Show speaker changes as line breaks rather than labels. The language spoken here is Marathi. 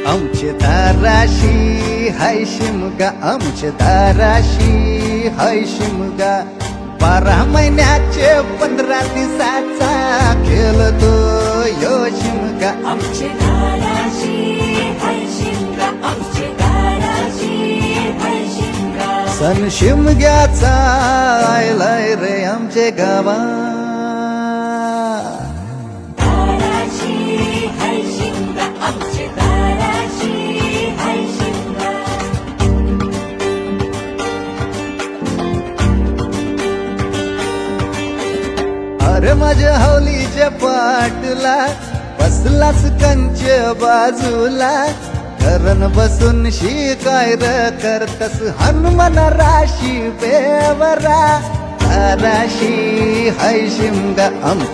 आमचे दाराशी हाय शिमगा, आमचे दाराशी हाय शिमगा. 12 महिन्याचे 15 दिवसाचा खेळतो यो शिमगा.
आमचे दाराशी हाय शिमगा, आमचे दाराशी हाय शिमगा.
सण शिमग्याचा आयलाय रे आमचे गावा.
दाराशी हाय शिमगा, आमचे दाराशी हाय शिमगा.
अरे माझ्या हौलीच्या पाटला बसलास कंच बाजूला. धरण बसून शिकाय र करतस हनुमान राशी बेवरा. दाराशी हाय शिमगा आमची.